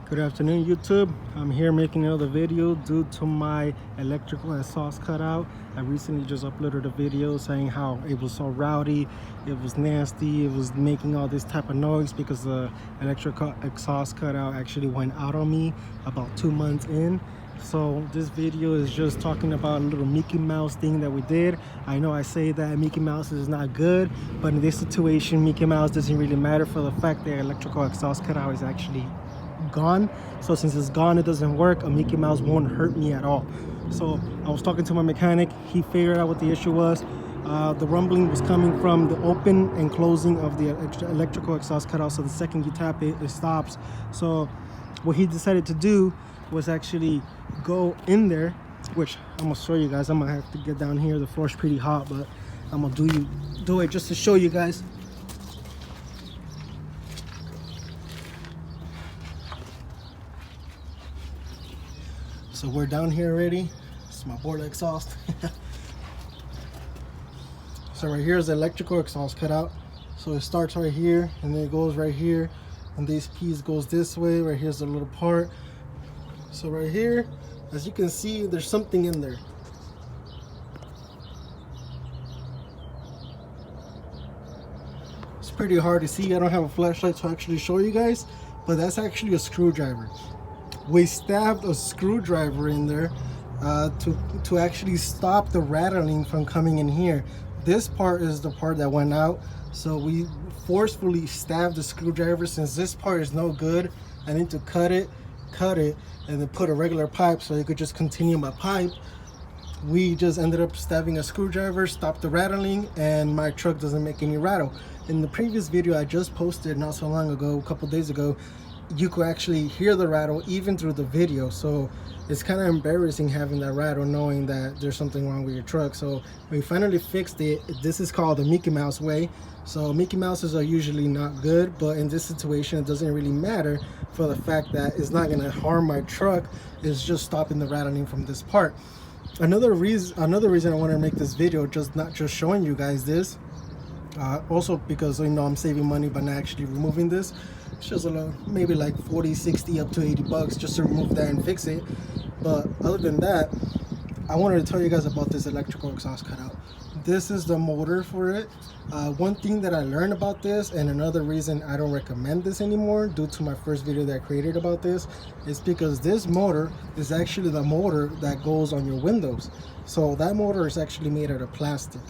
Good afternoon, YouTube. I'm here making another video due to my electrical exhaust cutout. I recently just uploaded a video saying how it was so rowdy, it was nasty, it was making all this type of noise because the electrical exhaust cutout actually went out on me about 2 months in. So this video is just talking about a little Mickey Mouse thing that we did. I know I say that Mickey Mouse is not good, but in this situation Mickey Mouse doesn't really matter for the fact that electrical exhaust cutout is actually gone. So since it's gone, it doesn't work. A Mickey Mouse won't hurt me at all. So I was talking to my mechanic. He figured out what the issue was. The rumbling was coming from the open and closing of the electrical exhaust cutout. So the second you tap it, it stops. So what he decided to do was actually go in there, which I'm gonna show you guys. I'm gonna have to get down here. The floor's pretty hot, but I'm gonna do it just to show you guys. So we're down here already. It's my boiler exhaust. So right here is the electrical exhaust cutout. So it starts right here and then it goes right here, and this piece goes this way. Right here's the little part. So right here, as you can see, there's something in there. It's pretty hard to see. I don't have a flashlight to actually show you guys, but that's actually a screwdriver. We stabbed a screwdriver in there to actually stop the rattling from coming in here. This part is the part that went out, so we forcefully stabbed the screwdriver. Since this part is no good, I need to cut it, and then put a regular pipe so it could just continue my pipe. We just ended up stabbing a screwdriver, stopped the rattling, and my truck doesn't make any rattle. In the previous video I just posted not so long ago, a couple days ago, you could actually hear the rattle even through the video. So it's kind of embarrassing having that rattle knowing that there's something wrong with your truck. So we finally fixed it. This is called the Mickey Mouse way. So Mickey Mouses are usually not good, but in this situation it doesn't really matter for the fact that it's not going to harm my truck. It's just stopping the rattling from this part. Another reason I want to make this video, not just showing you guys this, also because I'm saving money by not actually removing this. It's just a little, maybe like 40, 60 up to 80 bucks just to remove that and fix it. But other than that, I wanted to tell you guys about this electrical exhaust cutout. This is the motor for it. One thing that I learned about this, and another reason I don't recommend this anymore due to my first video that I created about this, is because this motor is actually the motor that goes on your windows. So that motor is actually made out of plastic.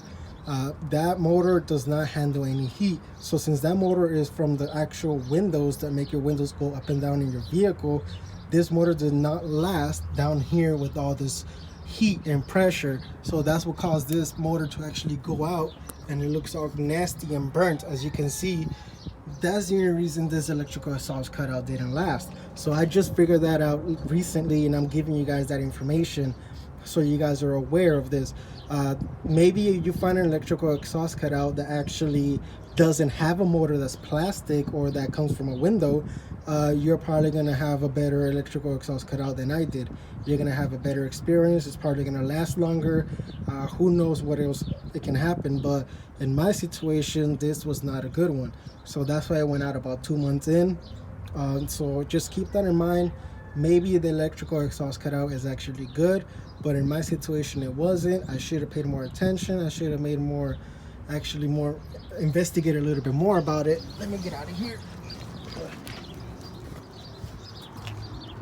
That motor does not handle any heat. So since that motor is from the actual windows that make your windows go up and down in your vehicle, this motor did not last down here with all this heat and pressure. So that's what caused this motor to actually go out, and it looks all nasty and burnt. As you can see, that's the only reason this electrical exhaust cutout didn't last. So I just figured that out recently, and I'm giving you guys that information so you guys are aware of this. Maybe you find an electrical exhaust cutout that actually doesn't have a motor that's plastic or that comes from a window. You're probably going to have a better electrical exhaust cutout than I did. You're going to have a better experience. It's probably going to last longer. Who knows what else it can happen, but in my situation this was not a good one. So that's why I went out about 2 months in. So just keep that in mind. Maybe the electrical exhaust cutout is actually good, but in my situation it wasn't. I should have paid more attention. I should have made investigate a little bit more about it. Let me get out of here.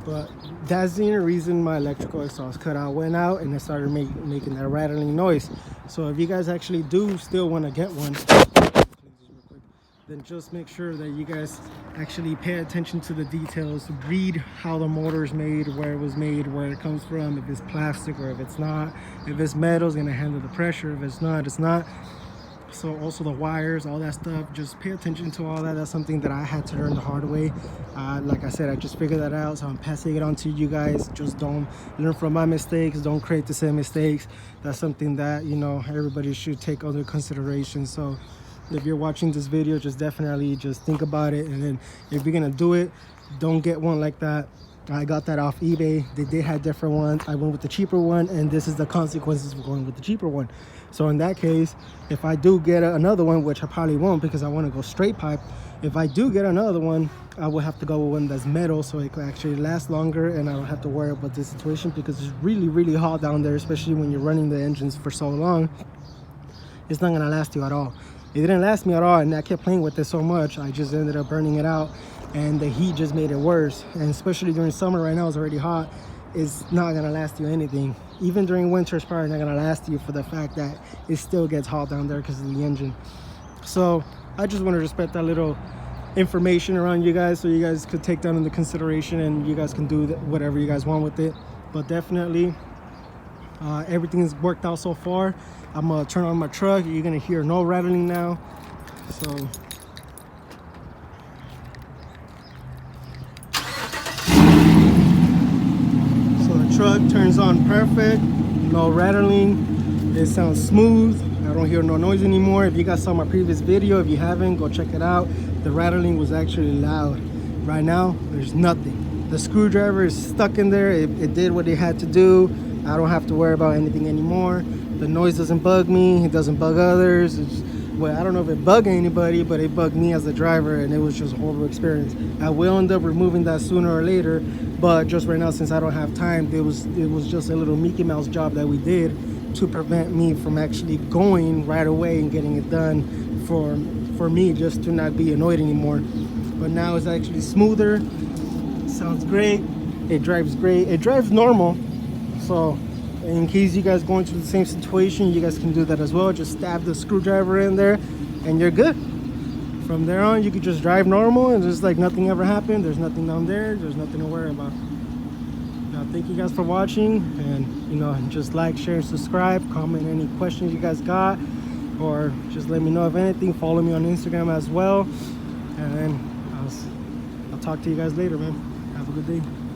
But that's the only reason my electrical exhaust cutout went out, and it started making that rattling noise. So if you guys actually do still want to get one, then just make sure that you guys actually pay attention to the details. Read how the motor is made, where it was made, where it comes from, if it's plastic or if it's not. If it's metal, it's going to handle the pressure. If it's not, it's not. So also the wires, all that stuff, just pay attention to all that. That's something that I had to learn the hard way. Like I said, I just figured that out, so I'm passing it on to you guys. Just don't learn from my mistakes, don't create the same mistakes. That's something that everybody should take under consideration. So if you're watching this video, just definitely just think about it, and then if you're gonna do it, don't get one like that. I got that off eBay. They did have different ones. I went with the cheaper one, and this is the consequences of going with the cheaper one. So in that case, if I do get another one, which I probably won't because I want to go straight pipe, If I do get another one, I will have to go with one that's metal so it could actually last longer, and I don't have to worry about this situation, because it's really, really hot down there, especially when you're running the engines for so long. It's not gonna last you at all. It didn't last me at all, and I kept playing with it so much, I just ended up burning it out, and the heat just made it worse. And especially during summer, right now it's already hot, it's not gonna last you anything. Even during winter, it's probably not gonna last you, for the fact that it still gets hot down there because of the engine. So I just wanted to spread that little information around you guys, so you guys could take that into consideration, and you guys can do whatever you guys want with it. But definitely everything's worked out so far. I'm gonna turn on my truck. You're gonna hear no rattling now. So the truck turns on perfect, no rattling, it sounds smooth. I don't hear no noise anymore. If you guys saw my previous video, if you haven't, go check it out. The rattling was actually loud. Right now there's nothing. The screwdriver is stuck in there. It did what it had to do. I don't have to worry about anything anymore. The noise doesn't bug me, it doesn't bug others. Well, I don't know if it bugged anybody, but it bugged me as a driver, and it was just a horrible experience. I will end up removing that sooner or later, but just right now, since I don't have time, it was just a little Mickey Mouse job that we did to prevent me from actually going right away and getting it done, for me, just to not be annoyed anymore. But now it's actually smoother, sounds great, it drives great, it drives normal. So in case you guys go into the same situation, you guys can do that as well. Just stab the screwdriver in there and you're good. From there on, you could just drive normal and just like nothing ever happened. There's nothing down there, there's nothing to worry about. Now, thank you guys for watching, and just like, share, and subscribe. Comment any questions you guys got, or just let me know of anything. Follow me on Instagram as well, and then I'll talk to you guys later, man. Have a good day.